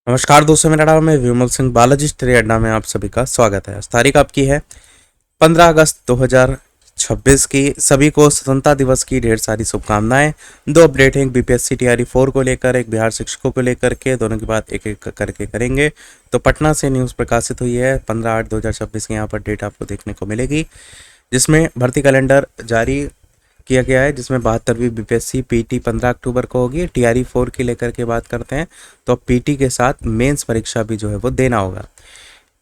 नमस्कार दोस्तों, मेरा नाम है विमल सिंह बालाजी स्टडी अड्डा में आप सभी का स्वागत है। आज तारीख आपकी है 15 अगस्त 2026 की। सभी को स्वतंत्रता दिवस की ढेर सारी शुभकामनाएं। दो अपडेट हैं, एक बीपीएससी टीआरई 4 को लेकर, एक बिहार शिक्षकों को लेकर के। दोनों की बात एक एक करके करेंगे। तो पटना से न्यूज़ प्रकाशित हुई है 15/8/2026 की यहाँ पर डेट आपको देखने को मिलेगी, जिसमें भर्ती कैलेंडर जारी किया गया है, जिसमें 72वीं बीपीएससी पीटी 15 अक्टूबर को होगी। टीआरई 4 की लेकर के बात करते हैं तो अब पीटी के साथ मेंस परीक्षा भी जो है वो देना होगा।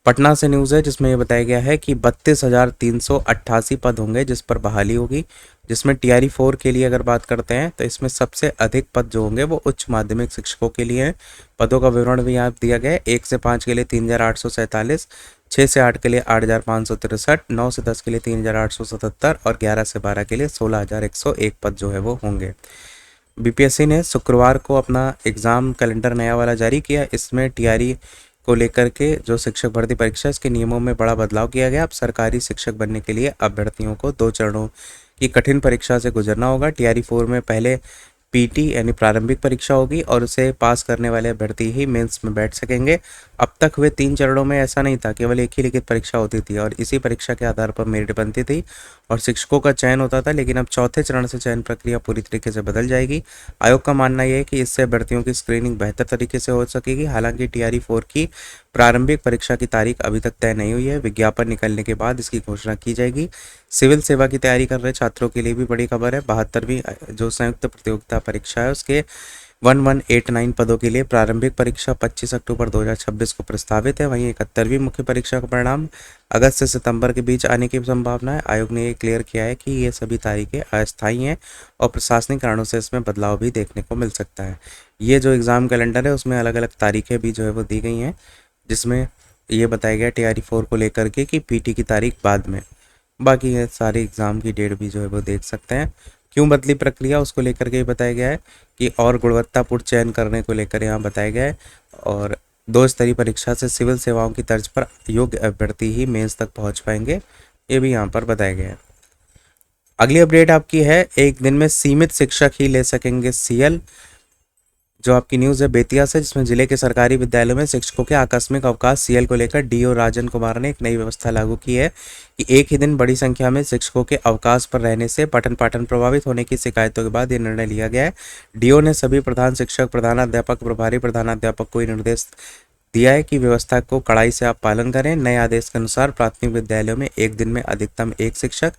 पटना से न्यूज़ है जिसमें ये बताया गया है कि 32,388 पद होंगे जिस पर बहाली होगी, जिसमें टीआरई 4 के लिए अगर बात करते हैं तो इसमें सबसे अधिक पद जो होंगे वो उच्च माध्यमिक शिक्षकों के लिए हैं। पदों का विवरण भी यहाँ दिया गया है। 1 से 5 के लिए 3,847, 6 से 8 के लिए 8,563, 9 से 10 के लिए 3,877 और 11 से 12 के लिए 16,101 पद जो है वो होंगे। बीपीएससी ने शुक्रवार को अपना एग्ज़ाम कैलेंडर नया वाला जारी किया। इसमें टीआरई को लेकर के जो शिक्षक भर्ती परीक्षा, इसके नियमों में बड़ा बदलाव किया गया। अब सरकारी शिक्षक बनने के लिए अभ्यर्थियों को 2 चरणों की कठिन परीक्षा से गुजरना होगा। टीआरई 4 में पहले पीटी यानी प्रारंभिक परीक्षा होगी और उसे पास करने वाले अभ्यर्थी ही मेंस में बैठ सकेंगे। अब तक हुए 3 चरणों में ऐसा नहीं था, केवल एक ही लिखित परीक्षा होती थी और इसी परीक्षा के आधार पर मेरिट बनती थी और शिक्षकों का चयन होता था। लेकिन अब चौथे चरण से चयन प्रक्रिया पूरी तरीके से बदल जाएगी। आयोग का मानना यह है कि इससे अभ्यर्थियों की स्क्रीनिंग बेहतर तरीके से हो सकेगी। हालांकि टीआरई 4 की प्रारंभिक परीक्षा की तारीख अभी तक तय नहीं हुई है। विज्ञापन निकलने के बाद इसकी घोषणा की जाएगी। सिविल सेवा की तैयारी कर रहे छात्रों के लिए भी बड़ी खबर है। 72वीं जो संयुक्त प्रतियोगिता परीक्षा है उसके 1189 पदों के लिए प्रारंभिक परीक्षा 25 अक्टूबर 2026 को प्रस्तावित है। वहीं 71वीं मुख्य परीक्षा का परिणाम अगस्त से सितंबर के बीच आने की संभावना है। आयोग ने ये क्लियर किया है कि ये सभी तारीखें अस्थायी हैं और प्रशासनिक कारणों से इसमें बदलाव भी देखने को मिल सकता है। ये जो एग्ज़ाम कैलेंडर है उसमें अलग अलग तारीखें भी जो है वो दी गई हैं, जिसमें ये बताया गया टीआरई 4 को लेकर के कि पीटी की तारीख बाद में। बाकी ये सारे एग्ज़ाम की डेट भी जो है वो देख सकते हैं। क्यों बदली प्रक्रिया उसको लेकर के बताया गया है कि और गुणवत्तापूर्ण चयन करने को लेकर यहाँ बताया गया है और 2 स्तरीय परीक्षा से सिविल सेवाओं की तर्ज पर योग्य अभ्यर्थी ही मेंस तक पहुँच पाएंगे, ये भी यहाँ पर बताया गया है। अगली अपडेट आपकी है, एक दिन में सीमित शिक्षक ही ले सकेंगे सीएल। जो आपकी न्यूज़ है बेतिया से, जिसमें जिले के सरकारी विद्यालयों में शिक्षकों के आकस्मिक अवकाश सीएल को लेकर डीओ राजन कुमार ने एक नई व्यवस्था लागू की है कि एक ही दिन बड़ी संख्या में शिक्षकों के अवकाश पर रहने से पठन पाठन प्रभावित होने की शिकायतों के बाद यह निर्णय लिया गया है। डीओ ने सभी प्रधान शिक्षक, प्रधानाध्यापक, प्रभारी प्रधानाध्यापक को निर्देश दिया है कि व्यवस्था को कड़ाई से आप पालन करें। नए आदेश के अनुसार प्राथमिक विद्यालयों में एक दिन में अधिकतम 1 शिक्षक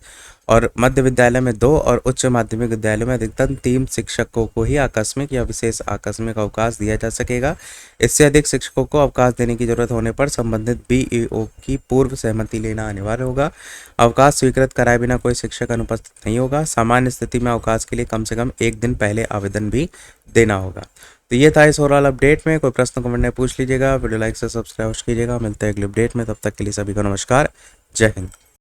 और मध्य विद्यालय में 2 और उच्च माध्यमिक विद्यालयों में अधिकतम 3 शिक्षकों को ही आकस्मिक या विशेष आकस्मिक अवकाश दिया जा सकेगा। इससे अधिक शिक्षकों को अवकाश देने की जरूरत होने पर संबंधित बीईओ की पूर्व सहमति लेना अनिवार्य होगा। अवकाश स्वीकृत कराए बिना कोई शिक्षक अनुपस्थित नहीं होगा। सामान्य स्थिति में अवकाश के लिए कम से कम 1 दिन पहले आवेदन भी देना होगा। तो ये था इस ओवरऑल अपडेट में। कोई प्रश्न कमेंट में पूछ लीजिएगा। वीडियो लाइक से सब्सक्राइब कीजिएगा। मिलते हैं अगले अपडेट में, तब तक के लिए सभी को नमस्कार, जय हिंद।